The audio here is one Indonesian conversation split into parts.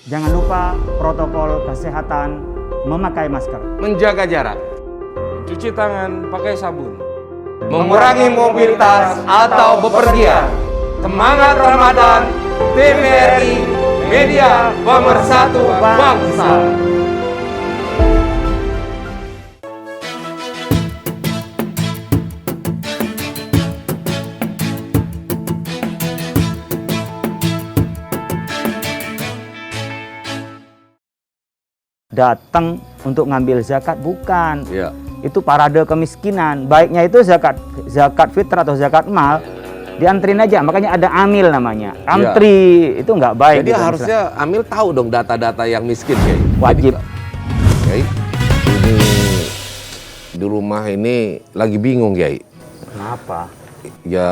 Jangan lupa protokol kesehatan, memakai masker, menjaga jarak, cuci tangan pakai sabun, mengurangi mobilitas atau bepergian. Semangat Ramadan, TVRI, media pemersatu bangsa. datang untuk ngambil zakat, bukan. Ya. Itu parade kemiskinan. Baiknya itu zakat fitrah atau zakat mal diantrin aja, makanya ada amil namanya. Antri itu nggak baik. Jadi harusnya amil tahu dong data-data yang miskin, Kiai. Wajib. Kiai, ini di rumah ini lagi bingung, Kiai. Kenapa? Ya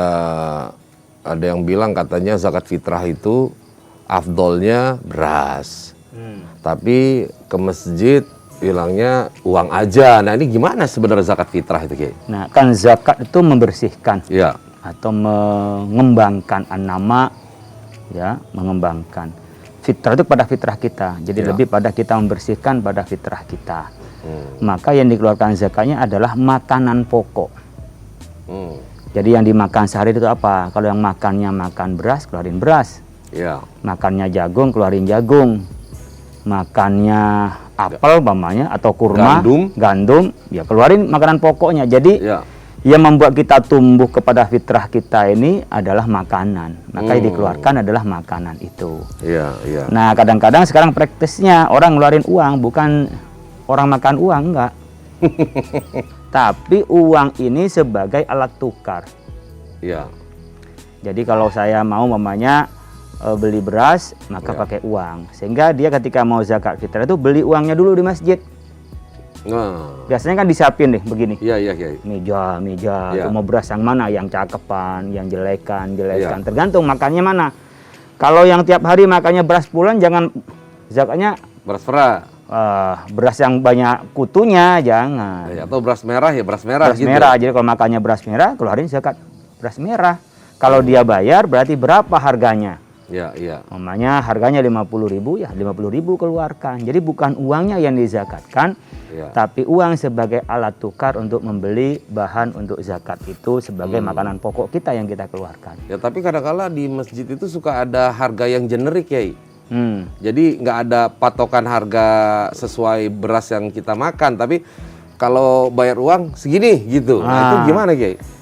ada yang bilang katanya zakat fitrah itu afdolnya beras. Tapi ke masjid bilangnya uang aja. Nah ini gimana sebenarnya zakat fitrah itu, Kiai? Nah kan zakat itu membersihkan. Ya. Atau mengembangkan an-nama, ya, mengembangkan fitrah itu pada fitrah kita. Jadi lebih pada kita membersihkan pada fitrah kita. Maka yang dikeluarkan zakatnya adalah makanan pokok. Jadi yang dimakan sehari itu apa? Kalau yang makannya makan beras, keluarin beras. Ya. Makannya jagung, keluarin jagung. Makannya apel umpamanya atau kurma, gandum, ya keluarin makanan pokoknya. Jadi yang membuat kita tumbuh kepada fitrah kita ini adalah makanan. Maka yang dikeluarkan adalah makanan itu. Iya, iya. Nah, kadang-kadang sekarang praktisnya orang ngeluarin uang, bukan orang makan uang, enggak. Tapi uang ini sebagai alat tukar. Iya. Jadi kalau saya mau umpamanya beli beras, maka pakai uang. Sehingga dia ketika mau zakat fitrah itu beli uangnya dulu di masjid. Nah. Biasanya kan disiapin nih begini. Iya, iya, Kiai. Meja. Mau beras yang mana? Yang cakepan, yang jelekan. Tergantung makannya mana. Kalau yang tiap hari makannya beras pulen, jangan zakatnya beras merah. Beras yang banyak kutunya, jangan. Ya, atau beras merah ya, beras merah Beras gitu. merah. Jadi kalau makannya beras merah, keluarin zakat beras merah. Kalau dia bayar, berarti berapa harganya? Ya, iya. Namanya harganya 50.000, ya 50.000 keluarkan. Jadi bukan uangnya yang dizakatkan, tapi uang sebagai alat tukar untuk membeli bahan untuk zakat itu sebagai makanan pokok kita yang kita keluarkan. Ya, tapi kadang-kala di masjid itu suka ada harga yang generik, Kiai. Jadi nggak ada patokan harga sesuai beras yang kita makan, tapi kalau bayar uang segini gitu. Nah, itu gimana, Kiai?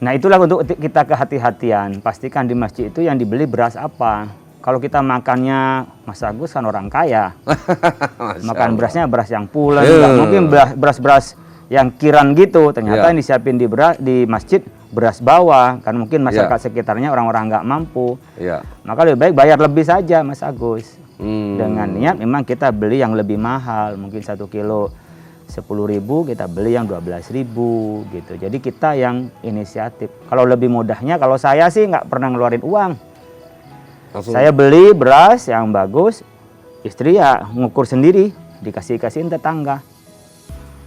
Nah itulah untuk kita kehati-hatian. Pastikan di masjid itu yang dibeli beras apa. Kalau kita makannya, Mas Agus kan orang kaya. Makan berasnya beras yang pulen. Nggak mungkin beras-beras yang kiran gitu. Ternyata yang disiapin di masjid beras bawah. Karena mungkin masyarakat sekitarnya orang-orang nggak mampu. Maka lebih baik bayar lebih saja, Mas Agus. Dengan niat memang kita beli yang lebih mahal. Mungkin 1 kilo 10.000, kita beli yang 12.000 gitu. Jadi kita yang inisiatif. Kalau lebih mudahnya, kalau saya sih nggak pernah ngeluarin uang. Saya beli beras yang bagus, istri ya ngukur sendiri, dikasih-kasihin tetangga.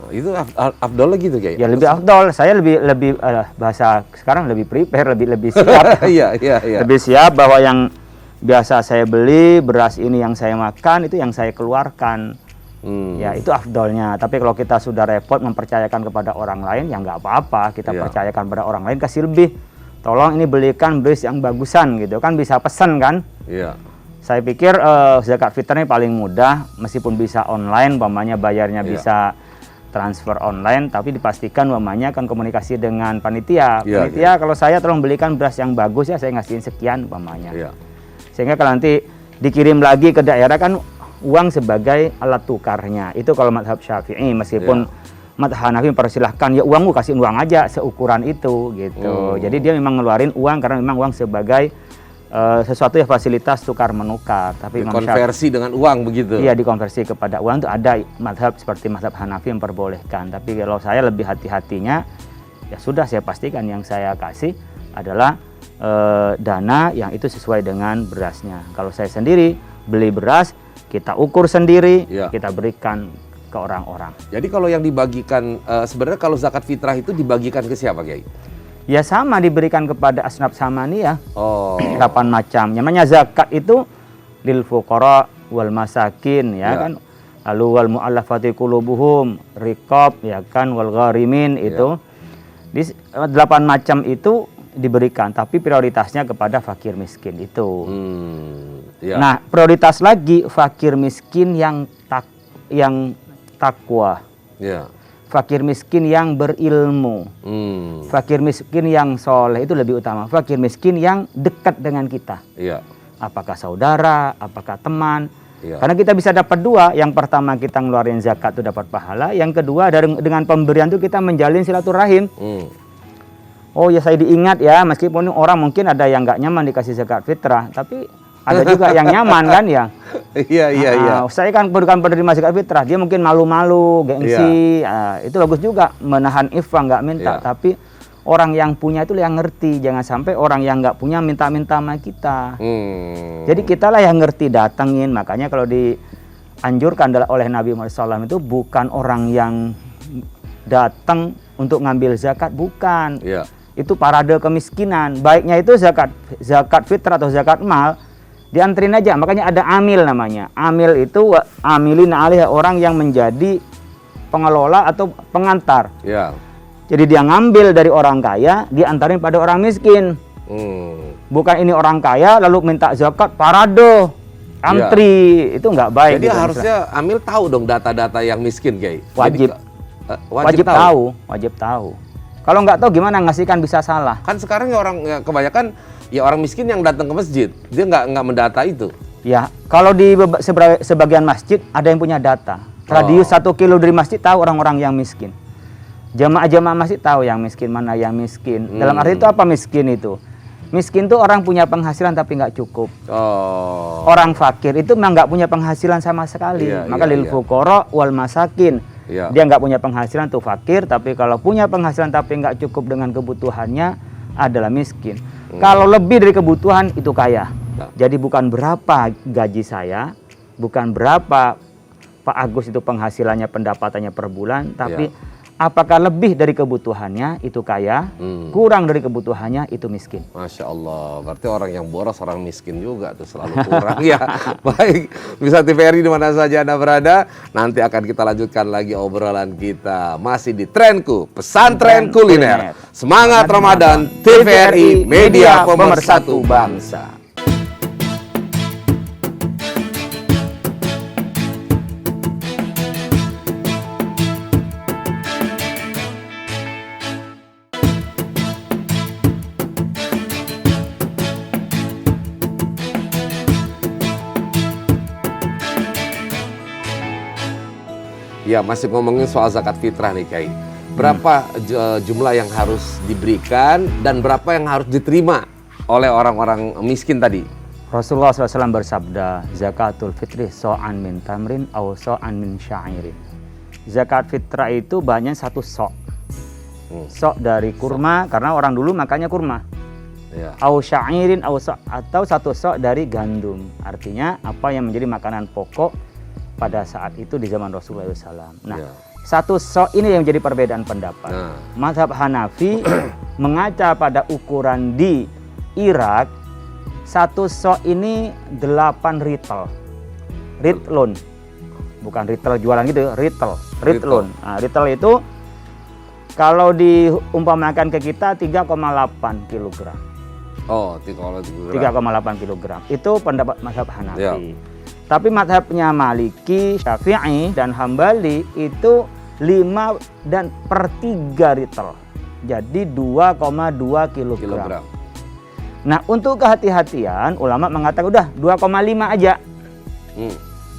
Itu afdol gitu, Kiai? Ya lebih afdol. Saya lebih bahasa sekarang lebih prepare, lebih siap. Iya. Lebih siap bahwa yang biasa saya beli beras ini yang saya makan itu yang saya keluarkan. Ya itu afdolnya. Tapi kalau kita sudah repot mempercayakan kepada orang lain, ya nggak apa-apa. Kita percayakan pada orang lain, kasih lebih. Tolong ini belikan beras yang bagusan gitu kan, bisa pesan kan. Saya pikir zakat fitrah ini paling mudah, meskipun bisa online, umpamanya bayarnya bisa transfer online, tapi dipastikan umpamanya kan komunikasi dengan panitia. Panitia kalau saya tolong belikan beras yang bagus ya, saya ngasihin sekian umpamanya. Sehingga kalau nanti dikirim lagi ke daerah kan uang sebagai alat tukarnya. Itu kalau mazhab Syafi'i, meskipun mazhab Hanafi mempersilahkan ya uangmu kasih uang aja seukuran itu gitu. Jadi dia memang ngeluarin uang karena memang uang sebagai sesuatu yang fasilitas tukar menukar. Tapi konversi dengan uang begitu. Iya, dikonversi kepada uang itu ada mazhab seperti mazhab Hanafi memperbolehkan. Tapi kalau saya lebih hati-hatinya, ya sudah saya pastikan yang saya kasih adalah dana yang itu sesuai dengan berasnya. Kalau saya sendiri beli beras, kita ukur sendiri, kita berikan ke orang-orang. Jadi kalau yang dibagikan, sebenarnya kalau zakat fitrah itu dibagikan ke siapa, Kiai? Ya sama, diberikan kepada asnaf samaniyah. 8 macam. Namanya zakat itu lil fuqara wal masakin, ya Ya. kan. Lalu wal mu'allafati qulubuhum, riqab, ya kan, wal gharimin itu. Di 8 macam itu diberikan, tapi prioritasnya kepada fakir miskin itu. Ya. Nah, prioritas lagi fakir miskin yang takwa. Ya. Fakir miskin yang berilmu. Fakir miskin yang soleh itu lebih utama. Fakir miskin yang dekat dengan kita. Iya. Apakah saudara, apakah teman. Iya. Karena kita bisa dapat dua. Yang pertama kita ngeluarin zakat itu dapat pahala. Yang kedua dengan pemberian itu kita menjalin silaturahim. Oh ya, saya diingat ya, meskipun orang mungkin ada yang nggak nyaman dikasih zakat fitrah, tapi ada juga yang nyaman kan ya. Iya. Saya kan bukan penerima zakat fitrah, dia mungkin malu-malu, gengsi. Itu bagus juga menahan ifah, nggak minta. Iya. Tapi orang yang punya itu yang ngerti. Jangan sampai orang yang nggak punya minta-minta sama kita. Jadi kita lah yang ngerti, datengin. Makanya kalau dianjurkan oleh Nabi Muhammad SAW itu bukan orang yang datang untuk ngambil zakat, bukan. Iya. Itu parade kemiskinan. Baiknya itu zakat fitrah atau zakat mal diantrin aja. Makanya ada amil namanya. Amil itu amilin alih, orang yang menjadi pengelola atau pengantar. Iya. Jadi dia ngambil dari orang kaya, diantarin pada orang miskin. Bukan ini orang kaya lalu minta zakat parade antri. Itu nggak baik. Jadi gitu, harusnya Amil tahu dong data-data yang miskin, Kiai. Wajib. Jadi, wajib tahu. Kalau nggak tahu gimana ngasihkan, bisa salah. Kan sekarang kebanyakan orang miskin yang datang ke masjid, dia nggak mendata itu. Ya, kalau di sebagian masjid ada yang punya data. Radius 1 kilo dari masjid tahu orang-orang yang miskin. Jamaah-jamaah masjid tahu yang miskin, mana yang miskin. Dalam arti itu apa miskin itu? Miskin itu orang punya penghasilan tapi nggak cukup. Orang fakir itu memang nggak punya penghasilan sama sekali. Maka lil fuqara wal masakin. Iya. Dia nggak punya penghasilan tuh fakir, tapi kalau punya penghasilan tapi nggak cukup dengan kebutuhannya adalah miskin. Kalau lebih dari kebutuhan itu kaya. Jadi bukan berapa gaji saya, bukan berapa Pak Agus itu penghasilannya, pendapatannya per bulan, tapi apakah lebih dari kebutuhannya itu kaya, kurang dari kebutuhannya itu miskin. Masya Allah, berarti orang yang boros orang miskin juga tuh selalu kurang ya. Baik, bisa TVRI di mana saja Anda berada. Nanti akan kita lanjutkan lagi obrolan kita masih di Trenku, Pesantren Kuliner. Semangat Ramadan, TVRI Media Pemersatu Bangsa. Ya, masih ngomongin soal zakat fitrah nih, Kiai. Berapa jumlah yang harus diberikan dan berapa yang harus diterima oleh orang-orang miskin tadi? Rasulullah SAW bersabda, zakatul fitri so'an min tamrin aw so'an min sya'irin. Zakat fitrah itu banyak satu sok. Sok dari kurma, karena orang dulu makannya kurma. Aw sya'irin atau satu sok dari gandum. Artinya apa yang menjadi makanan pokok pada saat itu di zaman Rasulullah SAW. Nah, satu sok ini yang menjadi perbedaan pendapat. Mazhab Hanafi mengaca pada ukuran di Irak, satu sok ini 8 ritel. Ritlun. Bukan ritel jualan gitu, ritlun. Nah, ritel itu kalau diumpamakan ke kita 3,8 kilogram. Oh, 3,8 kilogram. Itu pendapat mazhab Hanafi. Tapi mazhabnya Maliki, Syafi'i, dan Hambali itu 5/3 ritel. Jadi 2,2 kilogram. Nah, untuk kehati-hatian, ulama mengatakan udah 2,5 aja.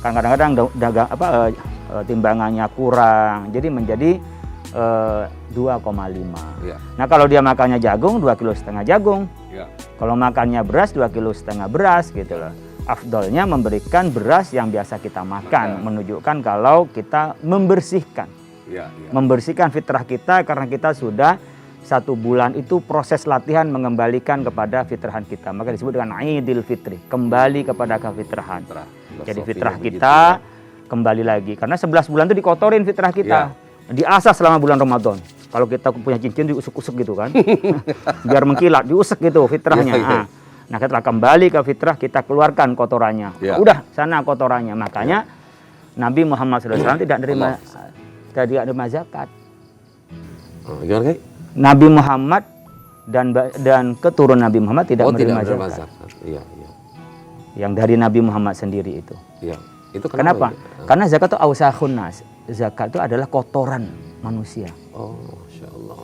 Kan kadang-kadang timbangannya kurang, jadi menjadi 2,5. Nah, kalau dia makannya jagung, 2,5 kilo jagung. Kalau makannya beras, 2,5 kilo beras gitu loh. Afdolnya memberikan beras yang biasa kita makan, menunjukkan kalau kita membersihkan. Membersihkan fitrah kita, karena kita sudah 1 bulan itu proses latihan mengembalikan kepada fitrahan kita. Maka disebut dengan Idul Fitri, kembali kepada kefitrahan. Jadi fitrah kita kembali lagi, karena 11 bulan itu dikotorin fitrah kita. Diasah selama bulan Ramadan. Kalau kita punya cincin diusuk-usuk gitu kan, biar mengkilat, diusek gitu fitrahnya. Nah, setelah kembali ke fitrah, kita keluarkan kotorannya. Ya. Udah, sana kotorannya. Makanya Nabi Muhammad SAW tidak menerima zakat. Gimana, Kak? Nabi Muhammad dan keturunan Nabi Muhammad tidak menerima zakat. Iya. Yang dari Nabi Muhammad sendiri itu. Iya. Itu Kenapa? Ya? Karena zakat itu ausakhun nas. Zakat itu adalah kotoran manusia. Oh, Masya Allah.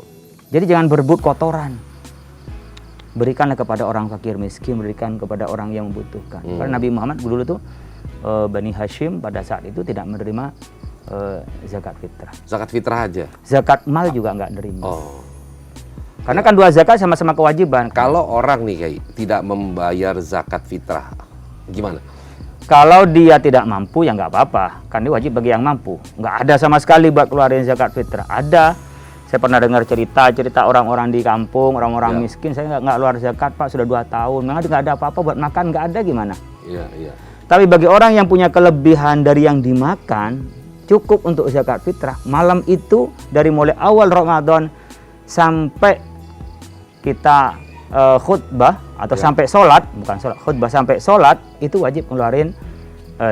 Jadi jangan berebut kotoran. Berikanlah kepada orang fakir miskin, berikan kepada orang yang membutuhkan. Karena Nabi Muhammad dulu tuh Bani Hashim pada saat itu tidak menerima zakat fitrah. Zakat fitrah aja? Zakat mal juga nggak nerima. Oh. Karena kan dua zakat sama-sama kewajiban. Kalau orang nih Kiai tidak membayar zakat fitrah, gimana? Kalau dia tidak mampu ya nggak apa-apa. Kan dia wajib bagi yang mampu. Nggak ada sama sekali buat keluarin zakat fitrah. Ada. Saya pernah dengar cerita orang-orang di kampung, orang-orang miskin, saya nggak keluar zakat Pak, sudah 2 tahun. Memang nggak ada apa-apa buat makan, nggak ada gimana. Iya. Tapi bagi orang yang punya kelebihan dari yang dimakan, cukup untuk zakat fitrah. Malam itu dari mulai awal Ramadan sampai kita khutbah atau sampai sholat, bukan sholat, khutbah sampai sholat, itu wajib ngeluarin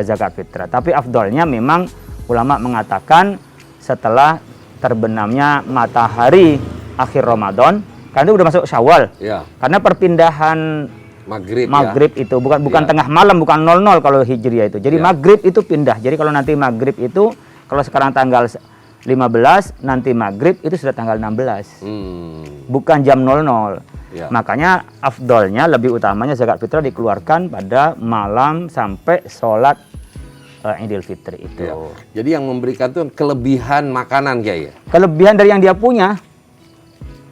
zakat fitrah. Tapi afdolnya memang ulama mengatakan setelah terbenamnya matahari akhir Ramadan, karena itu udah masuk Syawal. Ya. Karena perpindahan maghrib itu bukan tengah malam, bukan 00 kalau Hijriah itu. Jadi maghrib itu pindah. Jadi kalau nanti maghrib itu, kalau sekarang tanggal 15, nanti maghrib itu sudah tanggal 16. Bukan jam 00. Ya. Makanya afdolnya, lebih utamanya zakat fitrah dikeluarkan pada malam sampai sholat Idul Fitri itu. Ya. Jadi yang memberikan itu kelebihan makanan Kiai ya? Kelebihan dari yang dia punya.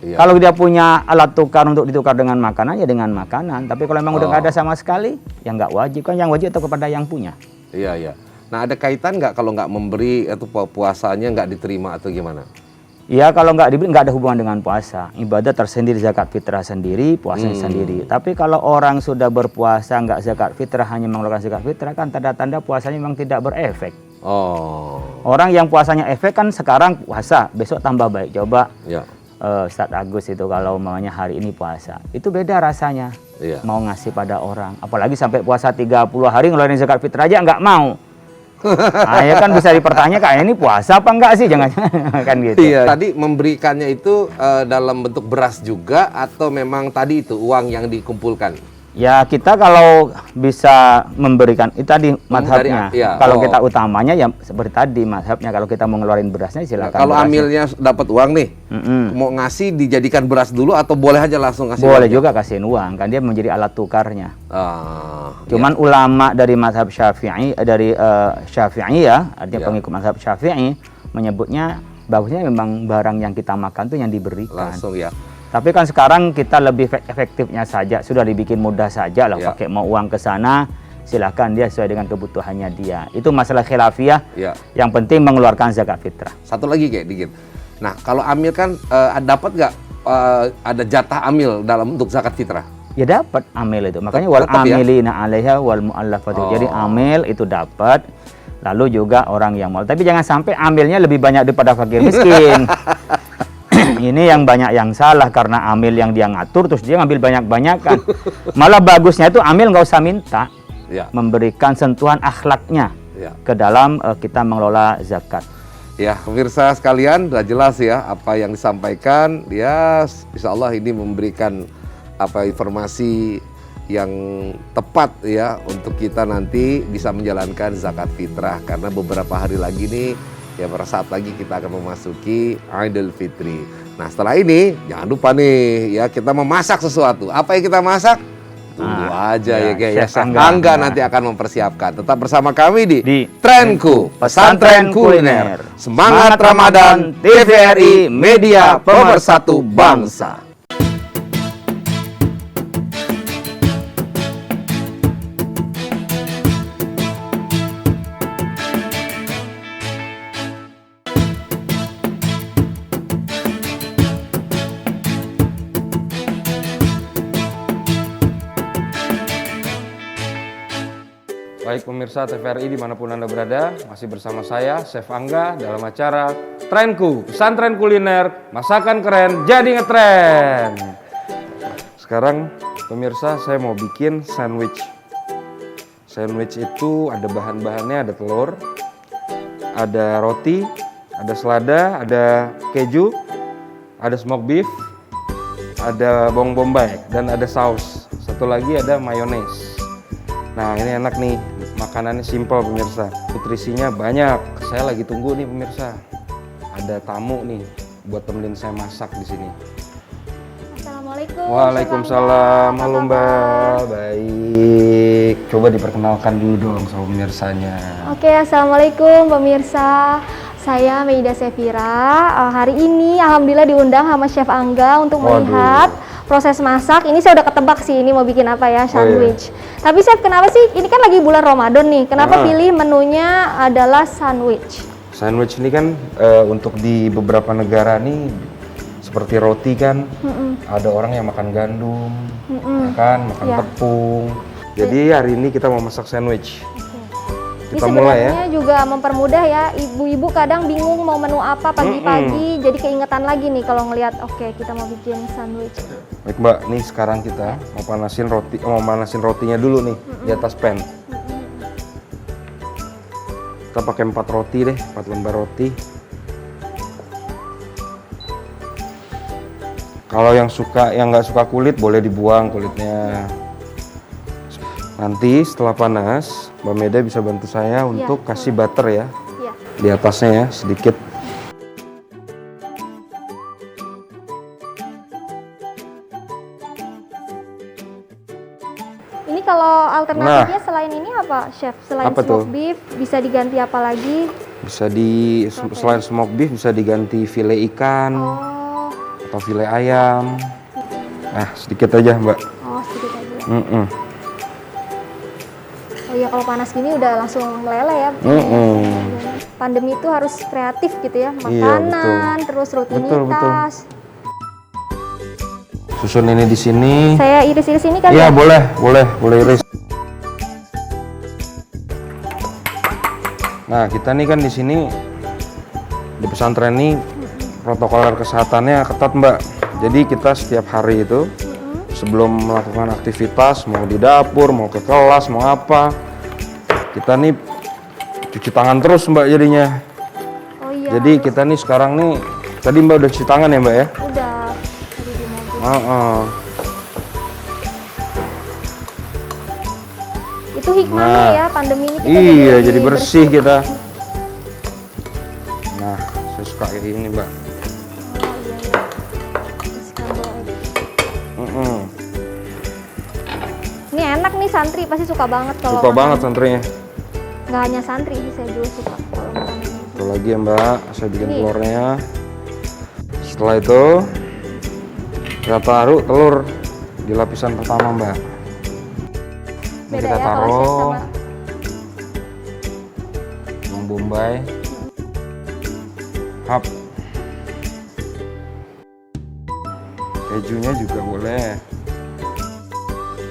Ya. Kalau dia punya alat tukar untuk ditukar dengan makanan, ya dengan makanan. Tapi kalau memang udah nggak ada sama sekali, ya nggak wajib. Kan yang wajib itu kepada yang punya. Iya. Nah, ada kaitan nggak kalau nggak memberi atau puasanya nggak diterima atau gimana? Ya, kalau nggak diberi, nggak ada hubungan dengan puasa. Ibadah tersendiri, zakat fitrah sendiri, puasa sendiri. Tapi kalau orang sudah berpuasa nggak zakat fitrah, hanya mengeluarkan zakat fitrah, kan tanda-tanda puasanya memang tidak berefek. Oh. Orang yang puasanya efek kan sekarang puasa, besok tambah baik. Coba Ya. Ustadz Agus itu kalau maunya hari ini puasa, itu beda rasanya. Iya. Mau ngasih pada orang, apalagi sampai puasa 30 hari ngeluarin zakat fitrah aja nggak mau. Nah, ya kan bisa dipertanyakan, ini puasa apa enggak sih, jangan kan gitu. Iya. Tadi memberikannya itu dalam bentuk beras juga atau memang tadi itu uang yang dikumpulkan? Ya, kita kalau bisa memberikan itu tadi madhabnya. Kalau kita utamanya ya seperti tadi madhabnya, kalau kita mau ngeluarin berasnya silakan. Kalau amilnya dapat uang nih, mau ngasih dijadikan beras dulu atau boleh aja langsung kasih? Boleh juga kasihin uang, kan dia menjadi alat tukarnya. Cuman ulama dari madhab Syafi'i, dari Syafi'i ya, artinya pengikut madhab Syafi'i, menyebutnya bagusnya memang barang yang kita makan tuh yang diberikan. Langsung ya. Tapi kan sekarang kita lebih efektifnya saja, sudah dibikin mudah saja lah, pakai mau uang ke sana, silakan dia sesuai dengan kebutuhannya dia. Itu masalah khilafiyah. Yang penting mengeluarkan zakat fitrah. Satu lagi kayak dikit. Nah, kalau amil kan dapat nggak ada jatah amil dalam untuk zakat fitrah? Ya dapat amil itu. Makanya wal amilina 'alaiha wal mu'allafati. Jadi amil itu dapat. Lalu juga orang yang mau. Tapi jangan sampai amilnya lebih banyak daripada fakir miskin. Ini yang banyak yang salah, karena amil yang dia ngatur terus dia ngambil banyak-banyakan. Malah bagusnya itu amil nggak usah minta, memberikan sentuhan akhlaknya ke dalam kita mengelola zakat. Ya, pemirsa sekalian, sudah jelas ya apa yang disampaikan. Ya, insya Allah ini memberikan informasi yang tepat ya untuk kita nanti bisa menjalankan zakat fitrah, karena beberapa hari lagi nih ya, pada saat lagi kita akan memasuki Idul Fitri. Nah, setelah ini jangan lupa nih ya, kita memasak sesuatu. Apa yang kita masak? Tunggu aja ya guys. Chef Angga nanti akan mempersiapkan. Tetap bersama kami di Trenku, Pesantren Kuliner. Semangat Ramadan, TVRI Media Pemersatu Bangsa. Baik pemirsa TVRI dimanapun Anda berada, masih bersama saya, Chef Angga, dalam acara Trenku, Pesantren Kuliner, Masakan Keren, Jadi Ngetren. Sekarang Pemirsa, saya mau bikin sandwich. Sandwich itu ada bahan-bahannya, ada telur, ada roti, ada selada, ada keju, ada smoked beef, ada bawang bombay, dan ada saus. Satu lagi ada mayones. Nah, ini enak nih, makanannya simple pemirsa. Nutrisinya banyak. Saya lagi tunggu nih pemirsa. Ada tamu nih buat temenin saya masak di sini. Assalamualaikum. Waalaikumsalam. Halo Mbak. Baik. Coba diperkenalkan dulu dong sama pemirsanya. Oke, assalamualaikum pemirsa. Saya Meida Sevira. Hari ini alhamdulillah diundang sama Chef Angga untuk melihat proses masak. Ini saya udah ketebak sih ini mau bikin apa ya, sandwich. Tapi Chef, kenapa sih? Ini kan lagi bulan Ramadan nih. Kenapa pilih menunya adalah sandwich? Sandwich ini kan untuk di beberapa negara nih seperti roti kan, ada orang yang makan gandum, ya kan, makan tepung. Jadi hari ini kita mau masak sandwich. Kita ini mulai ya. sebenarnya juga mempermudah ya, ibu-ibu kadang bingung mau menu apa pagi-pagi, jadi keingetan lagi nih kalau ngelihat oke, kita mau bikin sandwich. Baik Mbak, nih sekarang kita mau panasin rotinya dulu nih di atas pan. Kita pakai 4 roti deh, 4 lembar roti. Kalau yang nggak suka kulit boleh dibuang kulitnya. Nanti setelah panas, Mbak Meda bisa bantu saya untuk kasih butter ya. Iya. Di atasnya ya, sedikit. Ini kalau alternatifnya selain ini apa, Chef? Selain Apa smoked tuh? beef, bisa diganti apa lagi? Bisa selain smoked beef bisa diganti file ikan Oh, atau file ayam. Nah, sedikit aja Mbak. sedikit aja. Oh iya, kalau panas gini udah langsung meleleh ya. Pandemi itu harus kreatif gitu ya, makanan, terus rutinitas. Susun ini di sini. Saya iris-iris ini kali Iya, ya? boleh iris. Nah, kita nih kan di sini di pesantren ini protokol kesehatannya ketat, Mbak. Jadi kita setiap hari itu sebelum melakukan aktivitas, mau di dapur, mau ke kelas, mau apa, kita nih cuci tangan terus, Mbak, jadinya. Oh iya. Jadi kita nih sekarang nih, tadi Mbak udah cuci tangan ya, Mbak ya? Udah. Tadi di mobil. Itu hikmahnya ya, pandemi ini kita Iya, jadi bersih kita. Nah, saya suka kayak gini, Mbak. Oh iya, iya. Scramble egg. Ini enak nih, santri pasti suka banget kalau Suka makan. banget santrinya. Nggak hanya santri sih, saya juga suka kalau makan ini. Satu lagi ya, Mbak, saya bikin Ini. telurnya. Setelah itu kita taruh telur di lapisan pertama, Mbak. Ini Beda kita ya kalau chef taruh sama bawang bombay, hap, kejunya juga boleh.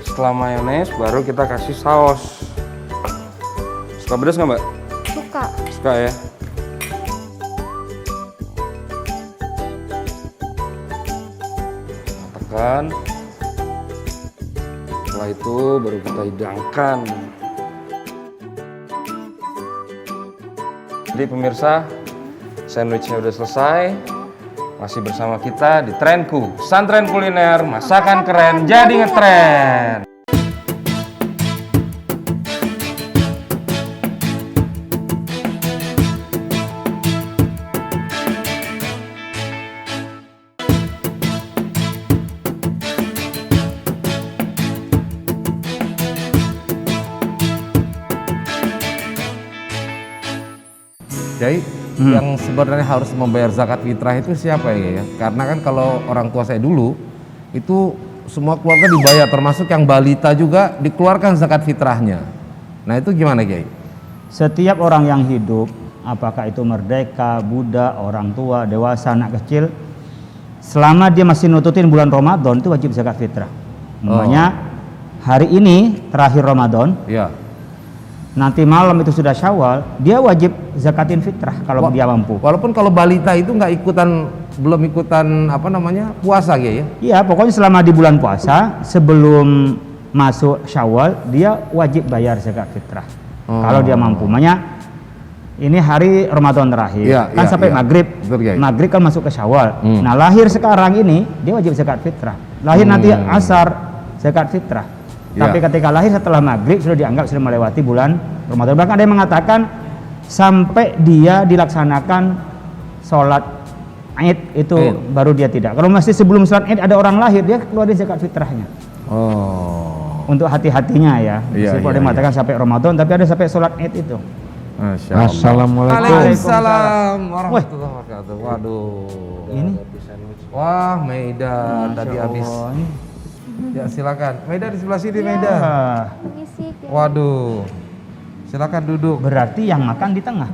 Setelah mayones baru kita kasih saus. Suka pedas nggak, Mbak? suka. Suka ya. Tekan. Setelah itu baru kita hidangkan. Jadi pemirsa, sandwichnya udah selesai. Masih bersama kita di Trenku, Pesantren Kuliner, masakan keren jadi ngetren. Jadi yang sebenarnya harus membayar zakat fitrah itu siapa ya? Karena kan kalau orang tua saya dulu itu semua keluarga dibayar, termasuk yang balita juga dikeluarkan zakat fitrahnya. Nah itu gimana, Kiai? Setiap orang yang hidup, apakah itu merdeka, budak, orang tua, dewasa, anak kecil, selama dia masih nututin bulan Ramadan itu wajib zakat fitrah. Makanya hari ini terakhir Ramadan, Iya. nanti malam itu sudah Syawal, dia wajib zakatin fitrah kalau dia mampu. Walaupun kalau balita itu belum ikutan apa namanya puasa ya? Iya, pokoknya selama di bulan puasa sebelum masuk Syawal dia wajib bayar zakat fitrah. Kalau dia mampu. Makanya ini hari Ramadan terakhir, kan sampai maghrib. Maghrib kan masuk ke Syawal. Nah, lahir sekarang ini dia wajib zakat fitrah. Lahir nanti asar zakat fitrah. Tapi ketika lahir setelah maghrib sudah dianggap sudah melewati bulan Ramadan. Bahkan ada yang mengatakan sampai dia dilaksanakan sholat Id itu baru dia tidak. Kalau masih sebelum sholat Id ada orang lahir, dia keluar dari zakat fitrahnya. Untuk hati-hatinya ya. Meskipun ada yang mengatakan sampai Ramadan, tapi ada sampai sholat Id itu. Assalamualaikum. Waalaikumsalam warahmatullahi wabarakatuh. Waduh. Ini. Wah, Maida tadi habis. Ya silakan. Maida di sebelah sini, Maida. Permisi, Kiai. Waduh. Silakan duduk. Berarti yang makan di tengah.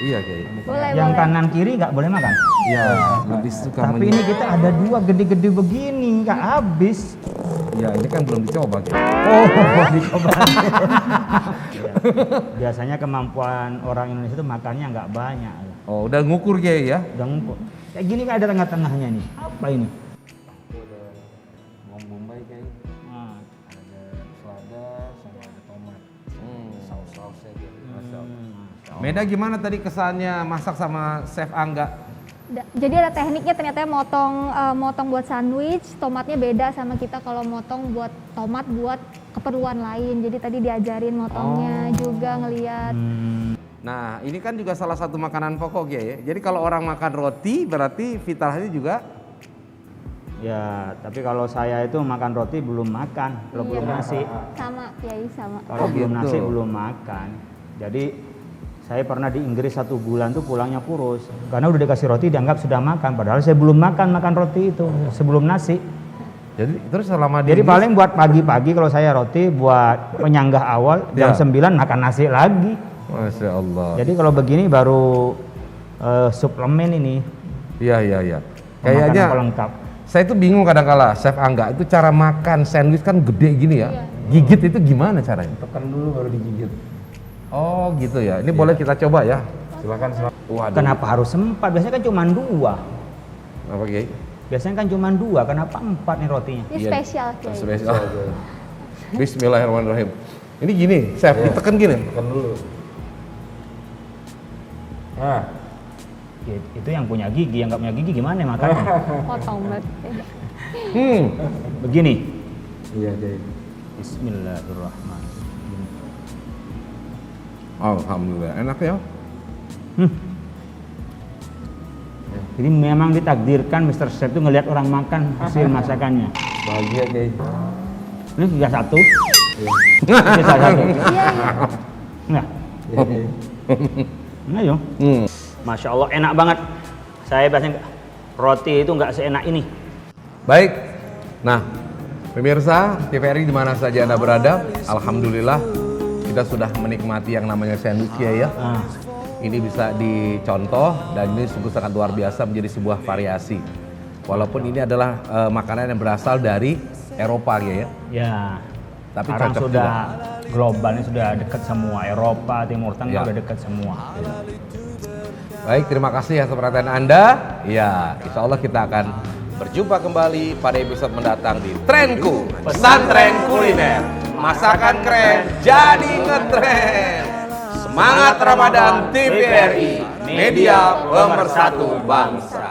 Iya, Kiai. Boleh, Yang boleh. kanan kiri nggak boleh makan. Iya, lebih suka Tapi ini kita ada dua gede-gede begini, nggak habis. Ya, ini kan belum dicoba, Kiai. Oh, dicoba. Biasanya kemampuan orang Indonesia itu makannya nggak banyak. Oh, udah ngukur, Kiai ya? Udah ngumpul. Kayak gini kan ada tengah-tengahnya nih. Apa ini? Bawang bombay kayak Ah. ada selada sama ada tomat. Saus-sausnya gitu. Maida gimana tadi kesannya masak sama Chef Angga? Jadi ada tekniknya ternyata motong buat sandwich, tomatnya beda sama kita kalau motong buat tomat buat keperluan lain. Jadi tadi diajarin motongnya juga ngeliat. Nah, ini kan juga salah satu makanan pokok ya. Jadi kalau orang makan roti berarti fitrahnya juga. Ya, tapi kalau saya itu makan roti belum makan, kalau belum nasi. Sama, Kiai sama. Kalau belum gitu. nasi belum makan. Jadi saya pernah di Inggris 1 bulan tuh pulangnya kurus karena udah dikasih roti dianggap sudah makan, padahal saya belum makan roti itu sebelum nasi. Jadi terus selama Jadi paling buat pagi-pagi kalau saya roti buat penyanggah awal jam 9 makan nasi lagi. Masya Allah. Jadi kalau begini baru suplemen ini. Iya. Kayaknya Kayaknya lengkap. saya tuh bingung kadang-kala Chef Angga itu cara makan sandwich kan gede gini ya. Gigit itu gimana caranya? Tekan dulu baru digigit. Oh gitu ya. Ini boleh kita coba ya. Silakan. Waduh. Kenapa harus 4? Biasanya kan cuma 2. Apa Kiai? Biasanya kan cuma 2, kenapa 4 nih rotinya? Ini spesial, Kiai. Spesial. Bismillahirrahmanirrahim. Ini gini, Chef, ditekan gini. Tekan dulu. Nah, Itu yang punya gigi, yang nggak punya gigi gimana makannya? Potong banget. Begini. iya deh. Bismillahirrahmanirrahim. Alhamdulillah, enak ya. Jadi memang ditakdirkan Mr. Chef itu ngelihat orang makan hasil masakannya. Bahagia Kiai. Ini sudah 1. Ini salah 1. Iya. Enggak. Iya, Kiai. Nah, yo. Masya Allah enak banget. Saya biasanya roti itu nggak seenak ini. Baik. Nah, pemirsa TVRI di mana saja Anda berada, alhamdulillah kita sudah menikmati yang namanya sandwich ya. Ini bisa dicontoh dan ini sungguh sangat luar biasa menjadi sebuah variasi. Walaupun ini adalah makanan yang berasal dari Eropa ya. Ya. Tapi sekarang cocok sudah juga. globalnya sudah dekat semua, Eropa, Timur Tengah Ya. udah dekat semua. Baik, terima kasih atas perhatian Anda. Ya, insya Allah kita akan berjumpa kembali pada episode mendatang di Trenku, Pesantren Kuliner. Masakan keren, jadi ngetren. Semangat Ramadan TVRI, media pemersatu bangsa.